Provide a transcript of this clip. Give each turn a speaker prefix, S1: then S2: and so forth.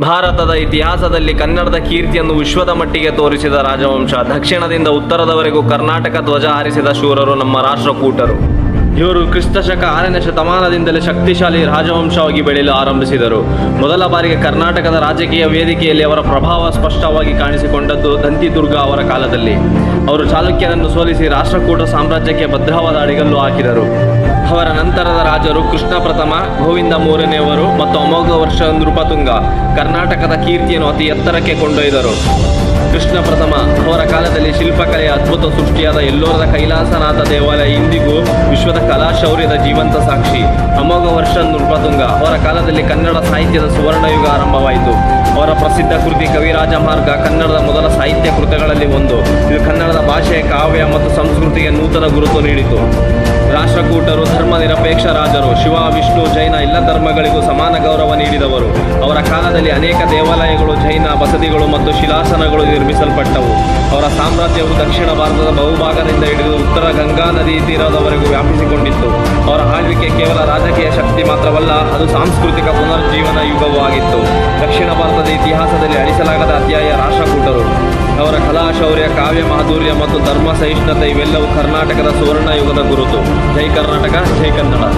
S1: ಭಾರತದ ಇತಿಹಾಸದಲ್ಲಿ ಕನ್ನಡದ ಕೀರ್ತಿಯನ್ನು ವಿಶ್ವದ ಮಟ್ಟಿಗೆ ತೋರಿಸಿದ ರಾಜವಂಶ. ದಕ್ಷಿಣದಿಂದ ಉತ್ತರದವರೆಗೂ ಕರ್ನಾಟಕ ಧ್ವಜ ಹಾರಿಸಿದ ಶೂರರು ನಮ್ಮ ರಾಷ್ಟ್ರಕೂಟರು. ಇವರು ಕ್ರಿಸ್ತಶಕ 6ನೇ ಶತಮಾನದಿಂದಲೇ ಶಕ್ತಿಶಾಲಿ ರಾಜವಂಶವಾಗಿ ಬೆಳೆಯಲು ಆರಂಭಿಸಿದರು. ಮೊದಲ ಬಾರಿಗೆ ಕರ್ನಾಟಕದ ರಾಜಕೀಯ ವೇದಿಕೆಯಲ್ಲಿ ಅವರ ಪ್ರಭಾವ ಸ್ಪಷ್ಟವಾಗಿ ಕಾಣಿಸಿಕೊಂಡದ್ದು ದಂತಿದುರ್ಗ ಅವರ ಕಾಲದಲ್ಲಿ. ಅವರು ಚಾಲುಕ್ಯರನ್ನು ಸೋಲಿಸಿ ರಾಷ್ಟ್ರಕೂಟ ಸಾಮ್ರಾಜ್ಯಕ್ಕೆ ಭದ್ರವಾದ ಅಡಿಗಲ್ಲು ಹಾಕಿದರು. ಅವರ ನಂತರದ ರಾಜರು ಕೃಷ್ಣ ಪ್ರಥಮ, ಗೋವಿಂದ ಮೂರನೆಯವರು ಮತ್ತು ಅಮೋಘ ವರ್ಷ ನೃಪತುಂಗ ಕರ್ನಾಟಕದ ಕೀರ್ತಿಯನ್ನು ಅತಿ ಎತ್ತರಕ್ಕೆ ಕೊಂಡೊಯ್ದರು. ಕೃಷ್ಣ ಪ್ರಥಮ ಅವರ ಕಾಲದಲ್ಲಿ ಶಿಲ್ಪಕಲೆಯ ಅದ್ಭುತ ಸೃಷ್ಟಿಯಾದ ಎಲ್ಲೋರದ ಕೈಲಾಸನಾಥ ದೇವಾಲಯ ಇಂದಿಗೂ ವಿಶ್ವದ ಕಲಾ ಶೌರ್ಯದ ಜೀವಂತ ಸಾಕ್ಷಿ. ಅಮೋಘ ವರ್ಷ ನೃಪತುಂಗ ಅವರ ಕಾಲದಲ್ಲಿ ಕನ್ನಡ ಸಾಹಿತ್ಯದ ಸುವರ್ಣಯುಗ ಆರಂಭವಾಯಿತು. ಅವರ ಪ್ರಸಿದ್ಧ ಕೃತಿ ಕವಿರಾಜ ಮಾರ್ಗ ಕನ್ನಡದ ಮೊದಲ ಸಾಹಿತ್ಯ ಕೃತಿಗಳಲ್ಲಿ ಒಂದು. ಇದು ಕನ್ನಡದ ಭಾಷೆ, ಕಾವ್ಯ ಮತ್ತು ಸಂಸ್ಕೃತಿಗೆ ನೂತನ ಗುರುತು ನೀಡಿತು. ರಾಷ್ಟ್ರಕೂಟರು ಧರ್ಮ ನಿರಪೇಕ್ಷ ರಾಜರು. ಶಿವ, ವಿಷ್ಣು, ಜೈನ ಎಲ್ಲ ಧರ್ಮಗಳಿಗೂ ಸಮಾನ ಗೌರವ ನೀಡಿದವರು. ಅವರ ಕಾಲದಲ್ಲಿ ಅನೇಕ ದೇವಾಲಯಗಳು, ಜೈನ ಬಸದಿಗಳು ಮತ್ತು ಶಿಲಾಸನಗಳು ನಿರ್ಮಿಸಲ್ಪಟ್ಟವು. ಅವರ ಸಾಮ್ರಾಜ್ಯವು ದಕ್ಷಿಣ ಭಾರತದ ಬಹುಭಾಗದಿಂದ ಹಿಡಿದು ಉತ್ತರ ಗಂಗಾ ನದಿ ತೀರದವರೆಗೂ ವ್ಯಾಪಿಸಿಕೊಂಡಿತ್ತು. ಅವರ ಆಳ್ವಿಕೆ ಕೇವಲ ರಾಜಕೀಯ ಶಕ್ತಿ ಮಾತ್ರವಲ್ಲ, ಅದು ಸಾಂಸ್ಕೃತಿಕ ಪುನರ್ಜೀವನ ಯುಗವೂ ಆಗಿತ್ತು. ದಕ್ಷಿಣ ಭಾರತದ ಇತಿಹಾಸದಲ್ಲಿ ಅಳಿಸಲಾಗದ ಅಧ್ಯಾಯ ರಾಷ್ಟ್ರಕೂಟರು. ಅವರ ಕಲಾ ಶೌರ್ಯ, ಕಾವ್ಯ ಮಾಧುರ್ಯ ಮತ್ತು ಧರ್ಮ ಸಹಿಷ್ಣುತೆ ಇವೆಲ್ಲವೂ ಕರ್ನಾಟಕದ ಸುವರ್ಣ ಯುಗದ ಗುರುತು. ಜೈ ಕರ್ನಾಟಕ, ಜೈ ಕನ್ನಡ.